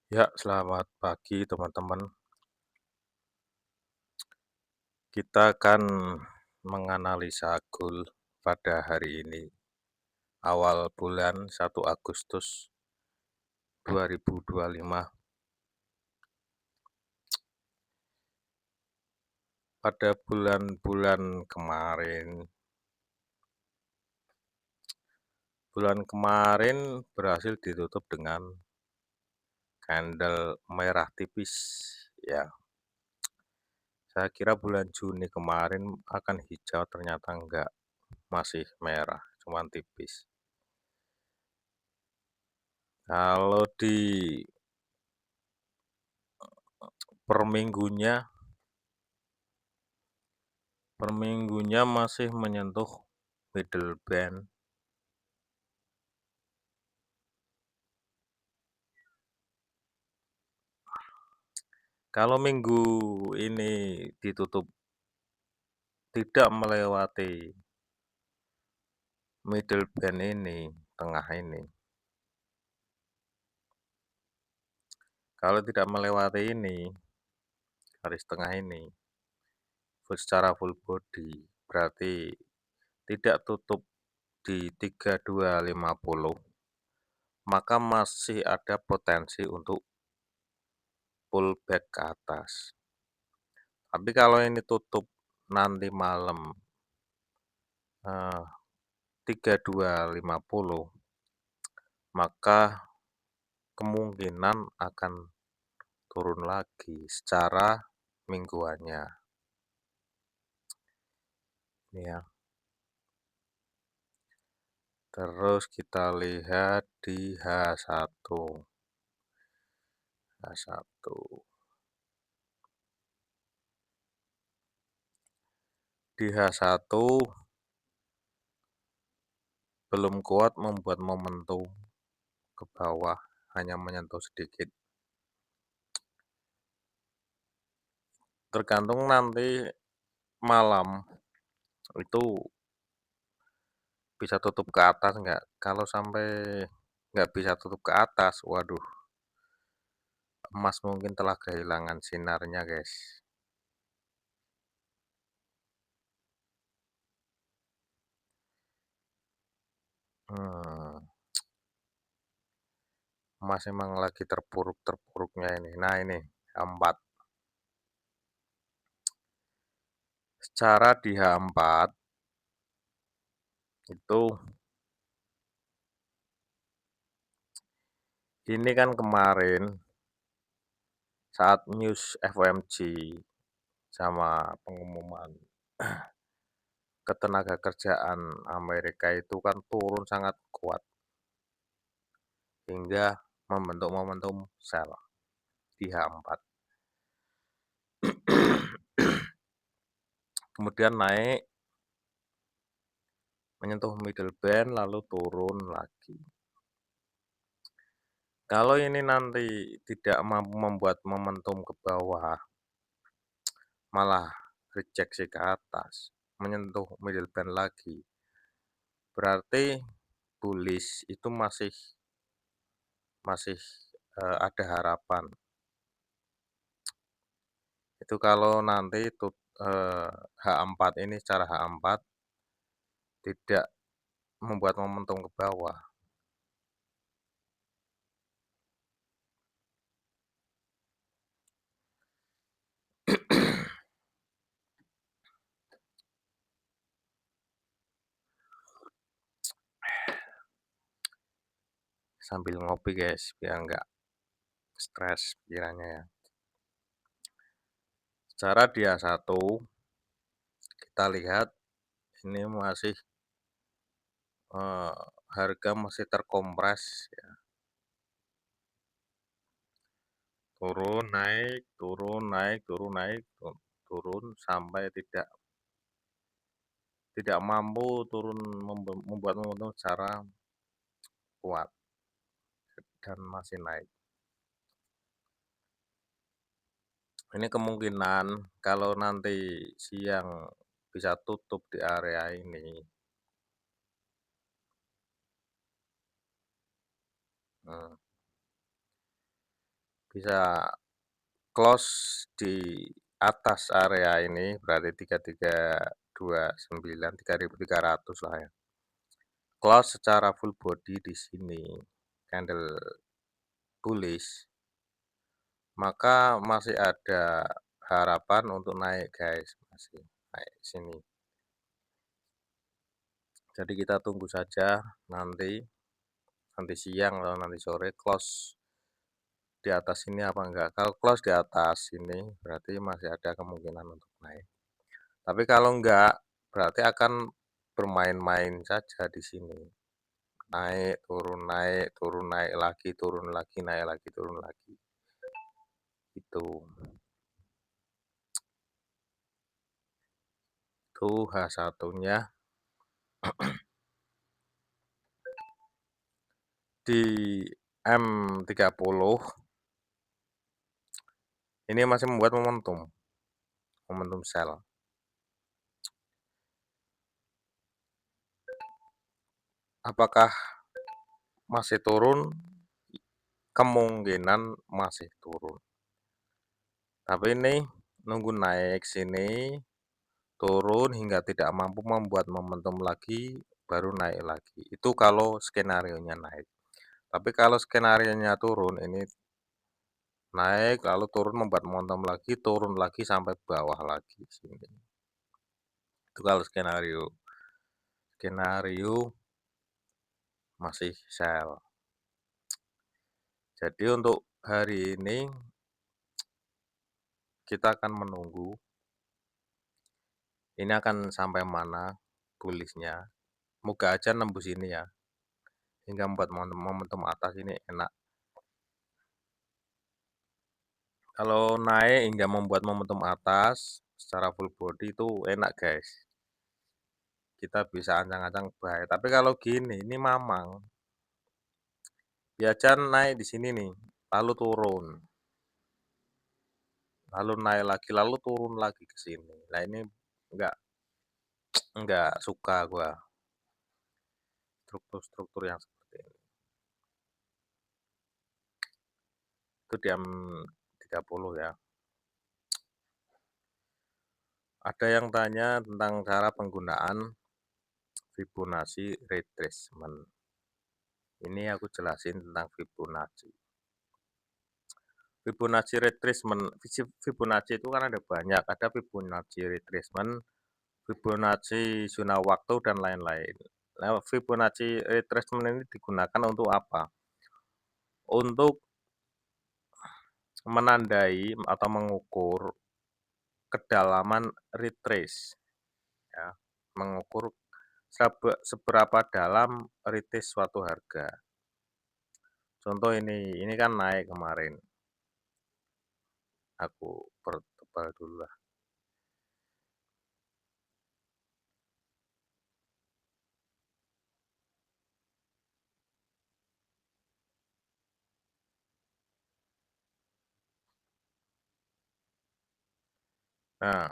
Ya, selamat pagi teman-teman. Kita akan menganalisa goal pada hari ini, awal bulan 1 Agustus 2025. Pada bulan kemarin berhasil ditutup dengan candle merah tipis. Ya, saya kira bulan Juni kemarin akan hijau, ternyata enggak, masih merah, cuman tipis. Kalau di per minggunya masih menyentuh middle band. Kalau minggu ini ditutup tidak melewati middle band ini, tengah ini. Kalau tidak melewati ini, garis tengah ini, secara full body, berarti tidak tutup di 3250, maka masih ada potensi untuk pullback ke atas. Tapi kalau ini tutup nanti malam 3250, maka kemungkinan akan turun lagi secara mingguannya. Ya. Terus kita lihat di H1. H1. Di H1 belum kuat membuat momentum ke bawah, hanya menyentuh sedikit. Tergantung nanti malam itu bisa tutup ke atas enggak. Kalau sampai nggak bisa tutup ke atas, waduh, emas mungkin telah kehilangan sinarnya, guys. Emas emang lagi terpuruk-terpuruknya ini. Nah ini, 4. Secara di H4 itu ini kan kemarin saat news FOMC sama pengumuman ketenagakerjaan Amerika itu kan turun sangat kuat hingga membentuk momentum sell di H4. Kemudian naik menyentuh middle band lalu turun lagi. Kalau ini nanti tidak mampu membuat momentum ke bawah, malah rejeksi ke atas, menyentuh middle band lagi, berarti bullish itu masih ada harapan. Itu kalau nanti itu H4 ini secara H4 tidak membuat momentum ke bawah. Sambil ngopi, guys, biar nggak stres pikirannya ya. Secara dia satu, kita lihat ini masih harga masih terkompres ya. Turun, naik, turun, naik, turun, naik, turun sampai tidak mampu turun membuat momentum secara kuat dan masih naik. Ini kemungkinan kalau nanti siang bisa tutup di area ini. bisa close di atas area ini, berarti 3329, 3.300 lah ya. Close secara full body di sini, candle bullish, maka masih ada harapan untuk naik guys, masih naik sini. Jadi kita tunggu saja nanti siang atau nanti sore close di atas ini apa enggak. Kalau close di atas ini berarti masih ada kemungkinan untuk naik. Tapi kalau enggak, berarti akan bermain-main saja di sini. Naik, turun naik lagi, turun lagi, naik lagi, turun lagi. Itu. Itu H1-nya. Di M30 ini masih membuat momentum sell. Apakah masih turun? Kemungkinan masih turun. Tapi ini nunggu naik sini, turun hingga tidak mampu membuat momentum lagi, baru naik lagi. Itu kalau skenarionya naik. Tapi kalau skenarionya turun, ini naik lalu turun membuat momentum lagi, turun lagi sampai bawah lagi sini. Itu kalau skenario masih sell. Jadi untuk hari ini kita akan menunggu ini akan sampai mana bullishnya. Moga aja nembus ini ya, hingga membuat momentum atas ini enak. Kalau naik hingga membuat momentum atas secara full body itu enak guys. Kita bisa ancang-ancang buy. Tapi kalau gini, ini mamang. Ya Jan naik di sini nih, lalu turun, lalu naik lagi, lalu turun lagi ke sini. Nah ini enggak suka gua struktur-struktur yang seperti ini. Itu di M30 ya. Ada yang tanya tentang cara penggunaan Fibonacci retracement. Ini aku jelasin tentang Fibonacci. Fibonacci retracement, Fibonacci itu kan ada banyak, ada Fibonacci retracement, Fibonacci zona waktu, dan lain-lain. Nah, Fibonacci retracement ini digunakan untuk apa? Untuk menandai atau mengukur kedalaman retrace, ya, mengukur seberapa dalam retrace suatu harga. Contoh ini kan naik kemarin. Aku pertebal dulu lah. Nah,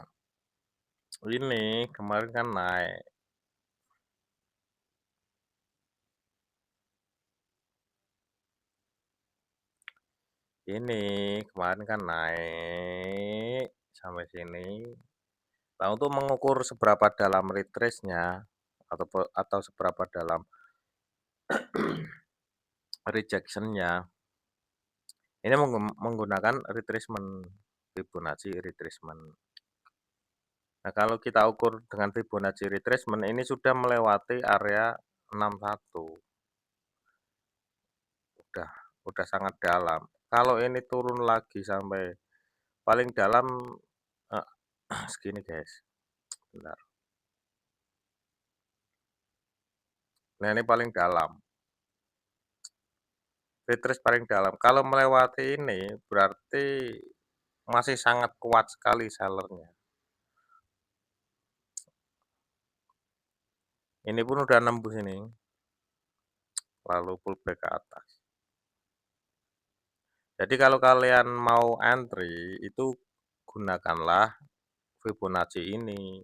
ini kemarin kan naik. Ini kemarin kan naik sampai sini. Nah, untuk mengukur seberapa dalam retrace-nya atau seberapa dalam rejection-nya, ini menggunakan retracement, Fibonacci retracement. Nah, kalau kita ukur dengan Fibonacci retracement, ini sudah melewati area 61. Udah sangat dalam. Kalau ini turun lagi sampai paling dalam eh, segini guys. Bentar. Nah, ini paling dalam. Retrace paling dalam. Kalau melewati ini berarti masih sangat kuat sekali sellernya. Ini pun udah nembus ini. Lalu pullback ke atas. Jadi kalau kalian mau entry itu gunakanlah Fibonacci ini.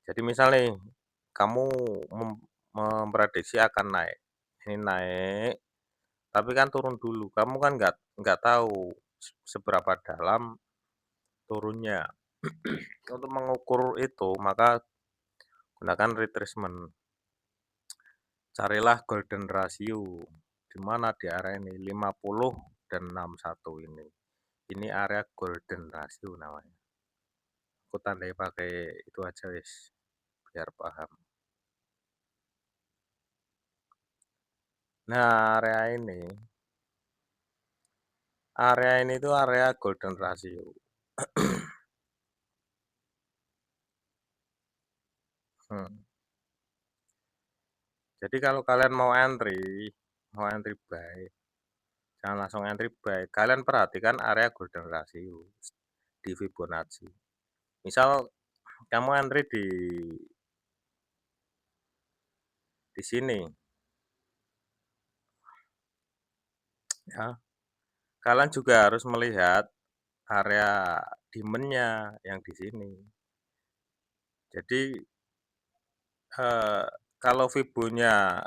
Jadi misal nih kamu memprediksi akan naik. Ini naik tapi kan turun dulu. Kamu kan nggak tahu seberapa dalam turunnya. Untuk mengukur itu, maka gunakan retracement. Carilah golden ratio, di mana di area ini 50 dan 61 ini. Ini area golden ratio namanya. Aku tandai pakai itu aja wis, biar paham. Nah, area ini tuh area golden ratio. Hmm. Jadi kalau kalian mau entry buy, jangan langsung entry buy. Kalian perhatikan area golden ratio di Fibonacci. Misal kamu entry di sini, ya. Kalian juga harus melihat area demand-nya yang di sini. Jadi kalau Fibonya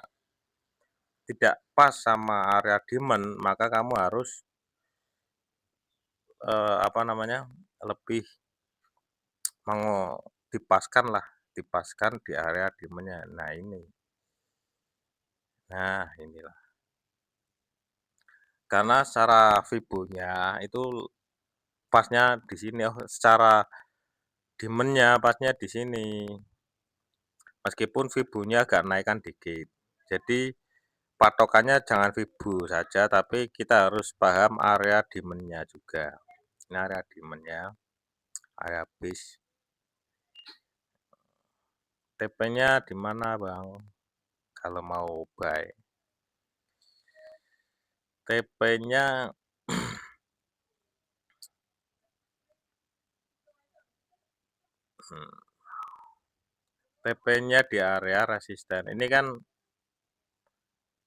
tidak pas sama area demand, maka kamu harus apa namanya, lebih dipaskan di area demand-nya. Nah inilah. Karena secara Fibonya itu pasnya di sini, secara demand-nya pasnya di sini. Meskipun Fibonya agak naikkan dikit. Jadi patokannya jangan Fibo saja, tapi kita harus paham area demand-nya juga. Ini area demand-nya, area base. TP-nya di mana, Bang? Kalau mau buy. TP-nya TP-nya di area resisten. Ini kan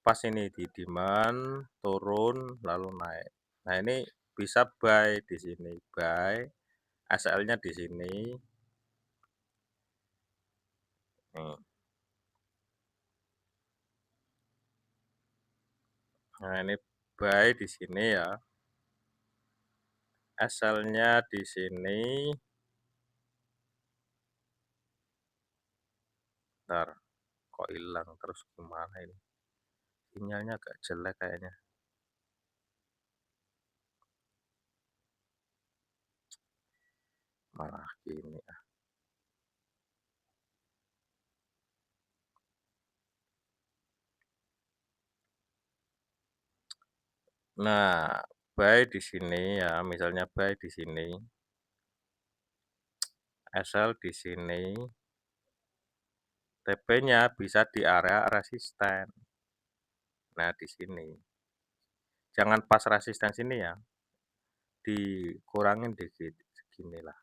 pas ini di demand, turun, lalu naik. Nah, ini bisa buy di sini, buy. SL-nya di sini. Nih. Nah, ini buy di sini ya. SL-nya di sini. Bentar, kok hilang terus gimana ini? Sinyalnya agak jelek kayaknya. Malah gini. Nah, buy di sini ya, misalnya buy di sini. SL di sini. TP-nya bisa di area resisten. Nah, di sini. Jangan pas resisten sini ya. Dikurangin dikit, seginilah.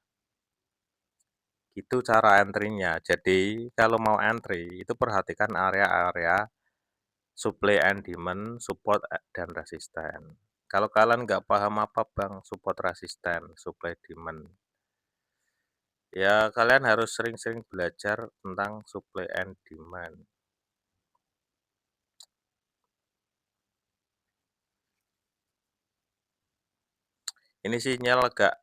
Itu cara entry-nya. Jadi, kalau mau entry, itu perhatikan area-area supply and demand, support dan resisten. Kalau kalian nggak paham apa Bang, support resisten, supply demand. Ya, kalian harus sering-sering belajar tentang supply and demand. Ini sinyal agak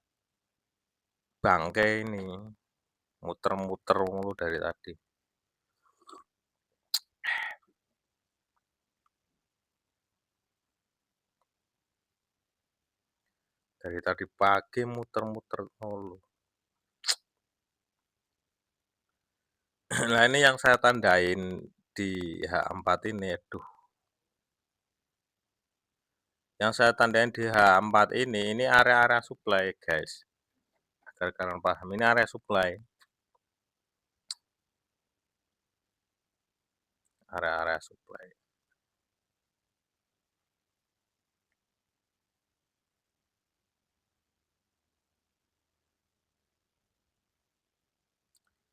bangke ini, muter-muter mulu dari tadi. Dari tadi pagi muter-muter mulu. Nah, ini yang saya tandain di H4 ini, aduh. Yang saya tandain di H4 ini area-area supply, guys. Agar kalian paham, ini area supply. Area-area supply.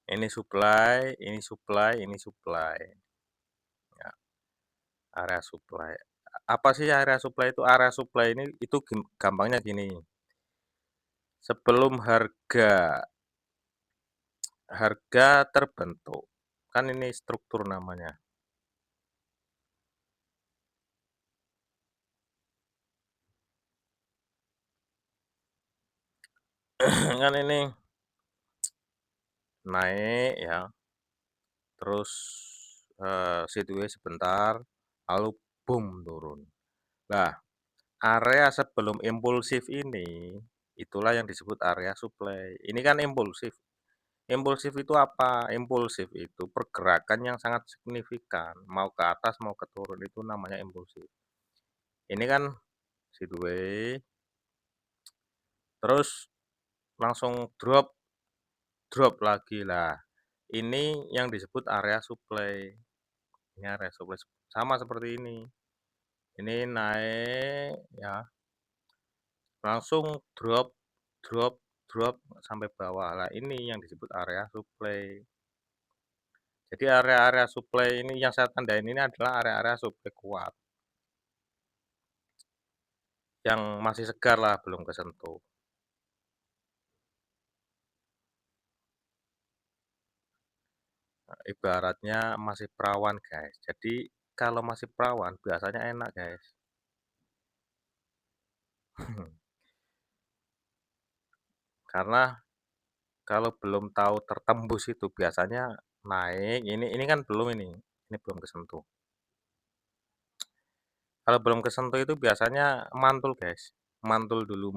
Ini supply, ini supply, ini supply. Ya, area supply. Apa sih area supply itu? Area supply ini itu gampangnya gini. Sebelum harga terbentuk, kan ini struktur namanya. Kan ini naik ya, terus, sideways sebentar, lalu boom turun. Nah, area sebelum impulsif ini, itulah yang disebut area supply. Ini kan impulsif. Impulsif itu apa? Impulsif itu pergerakan yang sangat signifikan, mau ke atas mau ke turun itu namanya impulsif. Ini kan sideways, terus langsung drop drop lagi. Lah, ini yang disebut area supply. Ini area supply sama seperti ini. Ini naik ya, langsung drop drop drop sampai bawah. Lah, ini yang disebut area supply. Jadi area-area supply ini yang saya tandain ini adalah area-area supply kuat, yang masih segar lah, belum kesentuh. Ibaratnya masih perawan, guys. Jadi kalau masih perawan biasanya enak, guys. Karena kalau belum tahu tertembus itu biasanya naik, ini kan belum ini belum kesentuh. Kalau belum kesentuh itu biasanya mantul, guys. Mantul dulu,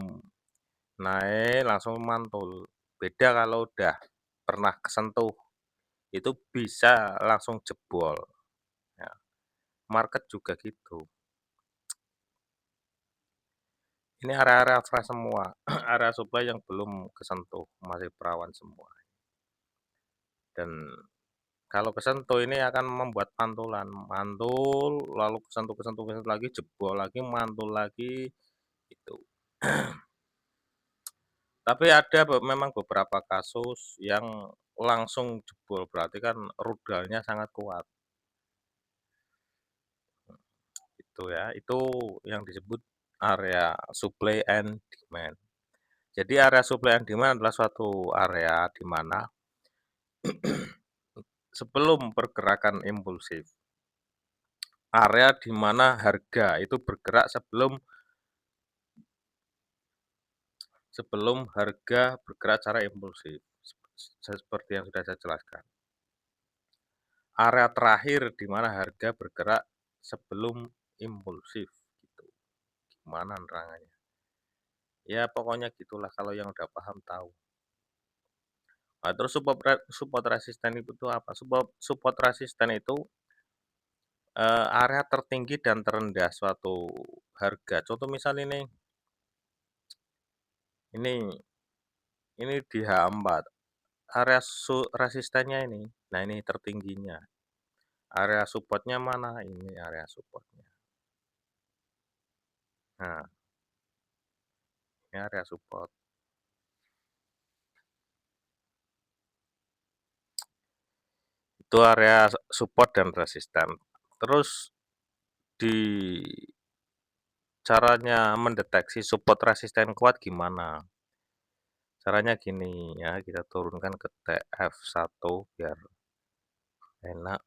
naik langsung mantul. Beda kalau udah pernah kesentuh, itu bisa langsung jebol, ya. Market juga gitu. Ini area-area fresh semua, area supply yang belum kesentuh, masih perawan semua. Dan kalau kesentuh ini akan membuat pantulan, mantul, lalu kesentuh kesentuh kesentuh lagi, jebol lagi, mantul lagi, itu. Tapi ada memang beberapa kasus yang langsung jebol, berarti kan rudalnya sangat kuat, itu ya. Itu yang disebut area supply and demand. Jadi area supply and demand adalah suatu area di mana sebelum pergerakan impulsif, area di mana harga itu bergerak sebelum sebelum harga bergerak secara impulsif, seperti yang sudah saya jelaskan. Area terakhir di mana harga bergerak sebelum impulsif, gitu. Gimana nerangannya? Ya pokoknya gitulah, kalau yang udah paham tahu. Nah, terus support resisten itu apa? Support resisten itu area tertinggi dan terendah suatu harga. Contoh misal ini di H4, area resistennya ini. Nah, ini tertingginya. Area supportnya mana? Ini area supportnya. Nah, ini area support. Itu area support dan resisten. Terus di caranya mendeteksi support resisten kuat gimana? Caranya gini ya, kita turunkan ke TF1 biar enak.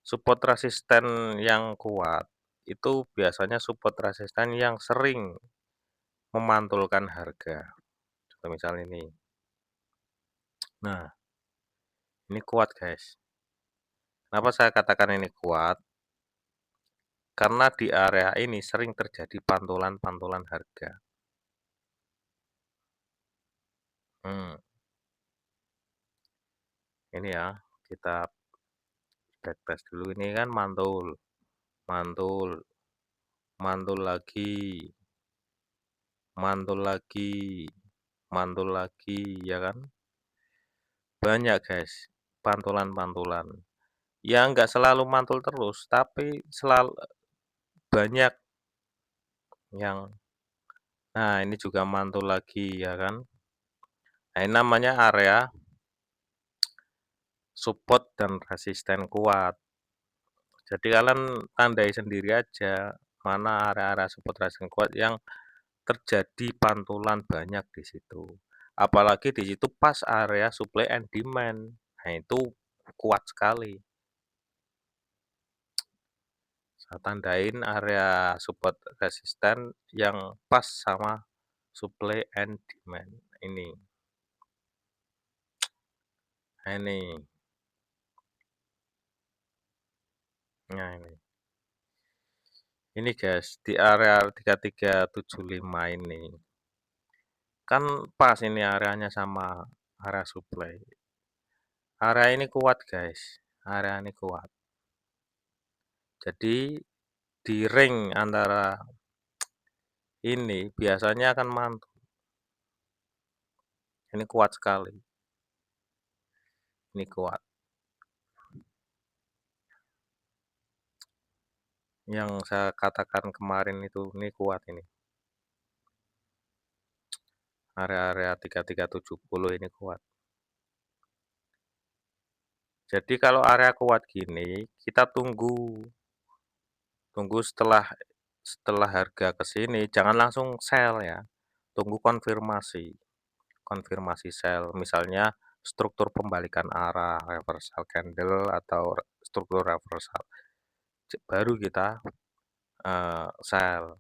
Support resisten yang kuat itu biasanya support resisten yang sering memantulkan harga. Contoh misal ini. Nah, ini kuat, guys. Kenapa saya katakan ini kuat? Karena di area ini sering terjadi pantulan-pantulan harga. Hmm, ini ya, kita backtest dulu. Ini kan mantul, mantul, mantul lagi, mantul lagi, mantul lagi, ya kan? Banyak, guys, pantulan-pantulan. Ya nggak selalu mantul terus, tapi selalu banyak yang nah ini juga mantul lagi, ya kan? Nah, ini namanya area support dan resisten kuat. Jadi kalian tandai sendiri aja mana area-area support resisten kuat yang terjadi pantulan banyak di situ. Apalagi di situ pas area supply and demand. Nah, itu kuat sekali. Saya tandain area support resisten yang pas sama supply and demand. Ini, nah ini guys, di area 3375 ini, kan pas ini areanya sama area supply. Area ini kuat guys, area ini kuat. Jadi di ring antara ini biasanya akan mantul. Ini kuat sekali, ini kuat. Yang saya katakan kemarin itu, ini kuat ini. Area-area 3370 ini kuat. Jadi kalau area kuat gini, kita tunggu setelah harga ke sini, jangan langsung sell ya. Tunggu konfirmasi sell. Misalnya struktur pembalikan arah, reversal candle atau struktur reversal. Baru kita sell.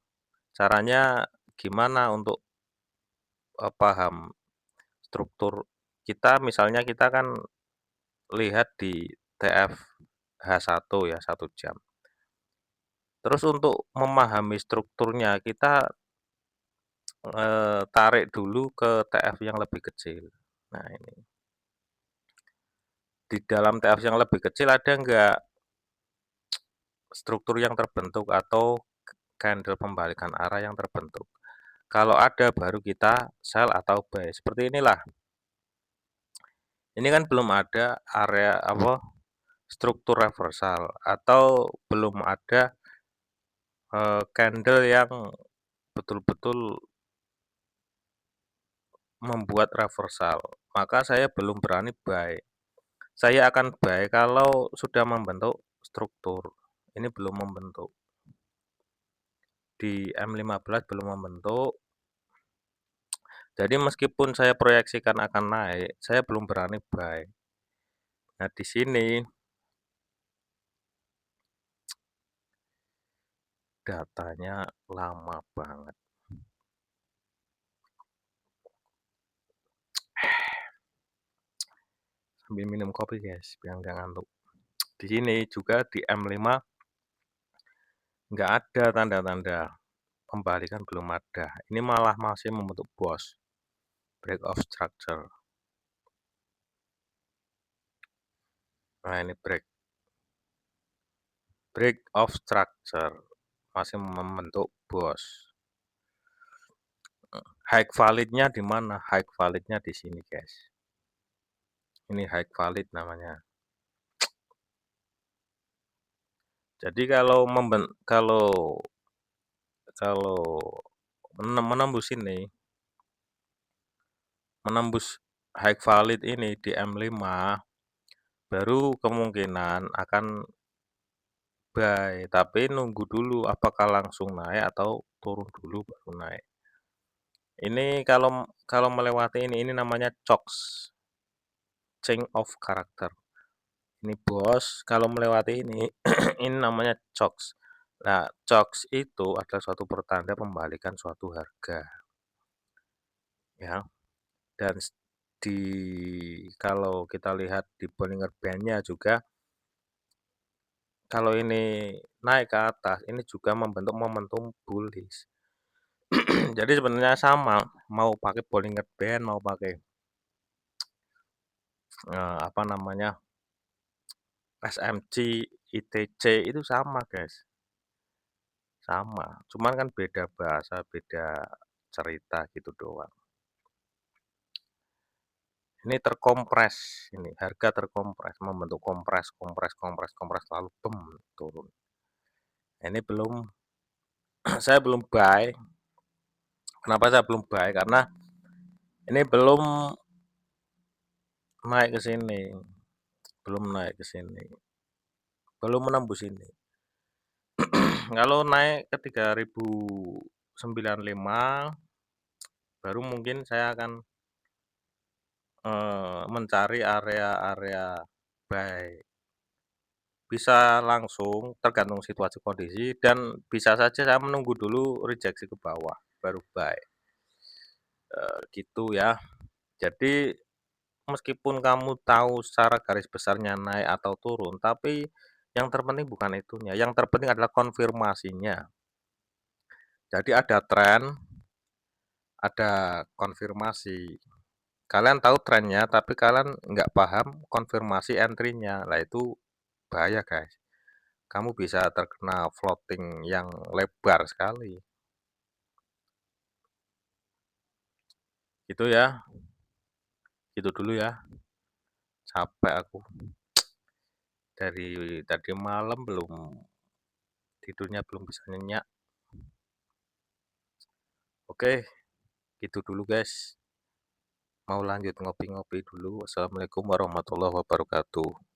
Caranya gimana untuk paham struktur kita? Misalnya kita kan lihat di TFH1 ya, 1 jam. Terus untuk memahami strukturnya kita tarik dulu ke TF yang lebih kecil. Nah ini, di dalam TF yang lebih kecil ada enggak struktur yang terbentuk atau candle pembalikan arah yang terbentuk? Kalau ada baru kita sell atau buy. Seperti inilah. Ini kan belum ada area struktur reversal atau belum ada candle yang betul-betul membuat reversal, maka saya belum berani buy. Saya akan buy kalau sudah membentuk struktur. Ini belum membentuk. Di M15 belum membentuk. Jadi meskipun saya proyeksikan akan naik, saya belum berani buy. Nah, di sini datanya lama banget. Sambil minum kopi, guys, biar nggak ngantuk. Di sini juga di M5 nggak ada tanda-tanda pembalikan, belum ada. Ini malah masih membentuk BOS, break of structure. Nah, ini break of structure, masih membentuk BOS. High validnya di mana? High validnya di sini, guys. Ini high valid namanya. Jadi kalau menembus high valid ini di M5, baru kemungkinan akan buy, tapi nunggu dulu apakah langsung naik atau turun dulu baru naik. Ini kalau melewati ini namanya CHOCS, change of character. Ini bos, kalau melewati ini, ini namanya CHOCS. Nah, CHOCS itu adalah suatu pertanda pembalikan suatu harga, ya. Dan di kalau kita lihat di Bollinger Band-nya juga, kalau ini naik ke atas, ini juga membentuk momentum bullish. Jadi sebenarnya sama, mau pakai Bollinger Band, mau pakai apa namanya, SMC, ITC itu sama, guys. Sama, cuman kan beda bahasa, beda cerita gitu doang. Ini terkompres, ini harga terkompres, membentuk kompres lalu turun. Ini belum saya belum buy. Kenapa saya belum buy? Karena ini belum naik ke sini. Belum naik ke sini. Belum menembus ini. Kalau naik ke 3095 baru mungkin saya akan mencari area-area buy. Bisa langsung tergantung situasi kondisi dan bisa saja saya menunggu dulu rejeksi ke bawah baru buy. gitu ya. Jadi meskipun kamu tahu secara garis besarnya naik atau turun, tapi yang terpenting bukan itunya, yang terpenting adalah konfirmasinya. Jadi ada tren, ada konfirmasi. Kalian tahu trennya, tapi kalian nggak paham konfirmasi entry-nya. Lah itu bahaya, guys. Kamu bisa terkena floating yang lebar sekali. Itu ya, itu dulu ya. Capek aku. Dari tadi malam tidurnya belum bisa nyenyak. Oke, itu dulu guys. Mau lanjut ngopi-ngopi dulu. Assalamualaikum warahmatullahi wabarakatuh.